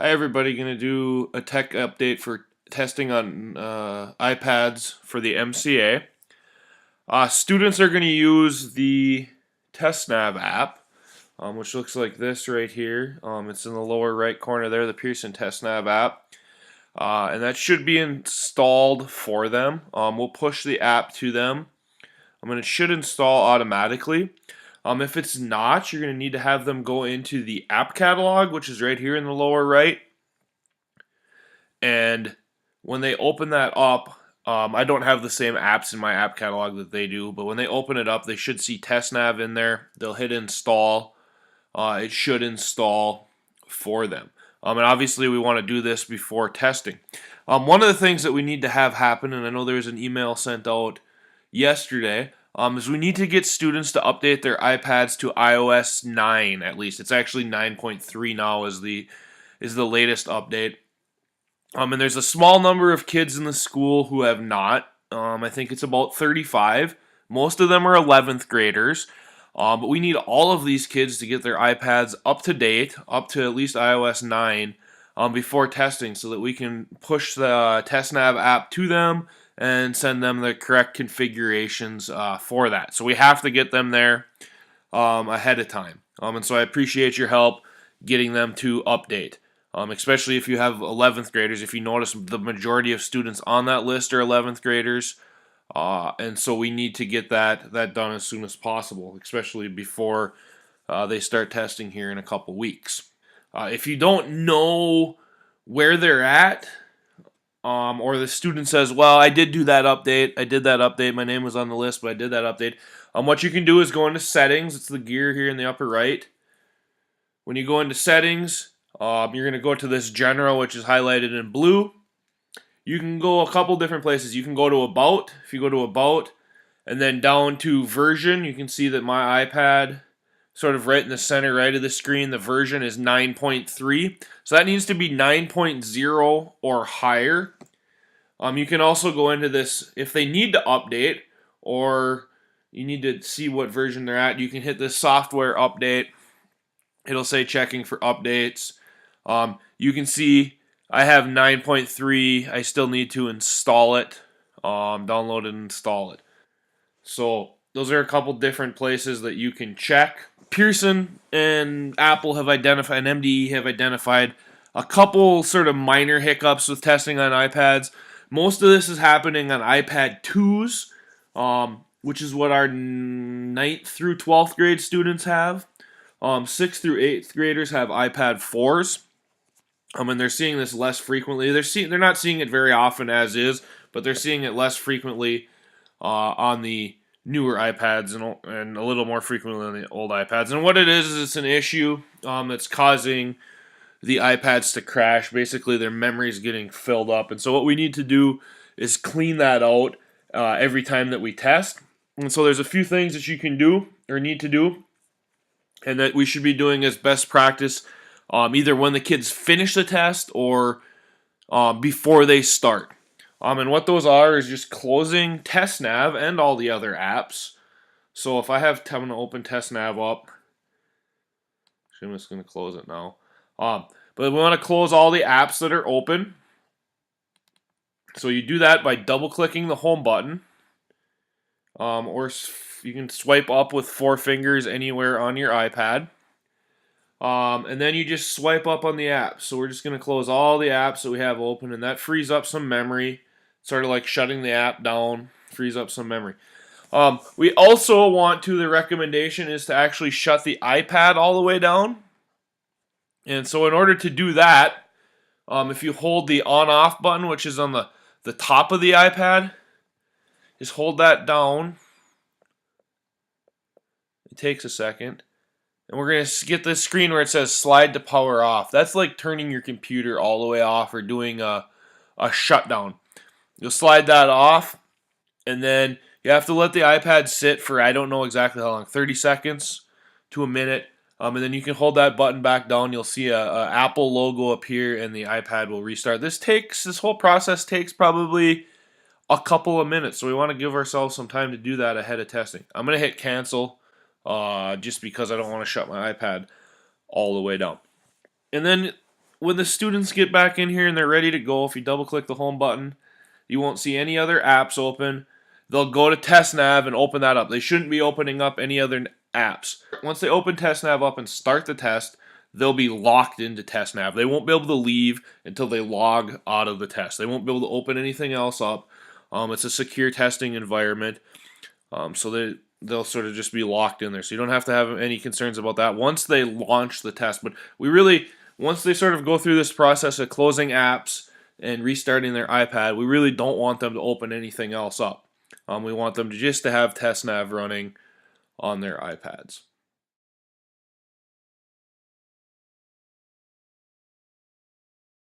Hi everybody, going to do a tech update for testing on iPads for the MCA. Students are going to use the TestNav app, which looks like this right here. It's in the lower right corner there, the Pearson TestNav app. And that should be installed for them. We'll push the app to them. It should install automatically. If it's not, you're going to need to have them go into the app catalog, which is right here in the lower right. And when they open that up, I don't have the same apps in my app catalog that they do, but when they open it up, they should see TestNav in there. They'll hit install. It should install for them. And obviously, we want to do this before testing. One of the things that we need to have happen, and I know there was an email sent out yesterday, is we need to get students to update their iPads to iOS 9 at least. It's actually 9.3 now is the latest update. And there's a small number of kids in the school who have not. I think it's about 35. Most of them are 11th graders. But we need all of these kids to get their iPads up to date, up to at least iOS 9, before testing so that we can push the TestNav app to them and send them the correct configurations for that. So we have to get them there ahead of time. And so I appreciate your help getting them to update. Especially if you have 11th graders. If you notice, the majority of students on that list are 11th graders. And so we need to get that done as soon as possible, especially before they start testing here in a couple weeks. If you don't know where they're at, or the student says, well, I did that update, my name was on the list, but I did that update. What you can do is go into settings. It's the gear here in the upper right. When you go into settings, you're going to go to this general, which is highlighted in blue. You can go a couple different places. You can go to About. If you go to About, and then down to Version, you can see that my iPad, sort of right in the center right of the screen, the version is 9.3. So that needs to be 9.0 or higher. You can also go into this, if they need to update, or you need to see what version they're at, you can hit this software update. It'll say checking for updates. You can see I have 9.3. I still need to install it, download and install it. So those are a couple different places that you can check. Pearson and Apple have identified, and MDE have identified a couple sort of minor hiccups with testing on iPads. Most of this is happening on iPad 2s, which is what our 9th through 12th grade students have. 6th through 8th graders have iPad 4s. And they're seeing this less frequently. They're not seeing it very often as is, but they're seeing it less frequently on the newer iPads and a little more frequently on the old iPads. And what it is it's an issue that's causing the iPads to crash. Basically, their memory is getting filled up. And so what we need to do is clean that out every time that we test. And so there's a few things that you can do or need to do and that we should be doing as best practice either when the kids finish the test or before they start. And what those are is just closing TestNav and all the other apps. So if I'm going to open TestNav up, I'm just going to close it now. But we want to close all the apps that are open. So you do that by double-clicking the home button. Or you can swipe up with 4 fingers anywhere on your iPad. And then you just swipe up on the apps. So we're just going to close all the apps that we have open, and that frees up some memory. Sort of like shutting the app down, frees up some memory. We also want to, the recommendation is to actually shut the iPad all the way down. And so in order to do that, if you hold the on-off button, which is on the top of the iPad, just hold that down. It takes a second. And we're going to get this screen where it says slide to power off. That's like turning your computer all the way off or doing a shutdown. You'll slide that off, and then you have to let the iPad sit for, I don't know exactly how long, 30 seconds to a minute. And then you can hold that button back down. You'll see a Apple logo appear, and the iPad will restart. This whole process takes probably a couple of minutes, so we want to give ourselves some time to do that ahead of testing. I'm going to hit cancel. Just because I don't want to shut my iPad all the way down. And then when the students get back in here and they're ready to go, if you double click the home button, you won't see any other apps open. They'll go to TestNav and open that up. They shouldn't be opening up any other apps. Once they open TestNav up and start the test, they'll be locked into TestNav. They won't be able to leave until they log out of the test. They won't be able to open anything else up. It's a secure testing environment, so they'll sort of just be locked in there. So you don't have to have any concerns about that once they launch the test. But once they sort of go through this process of closing apps and restarting their iPad, we really don't want them to open anything else up. We want them to just to have TestNav running on their iPads.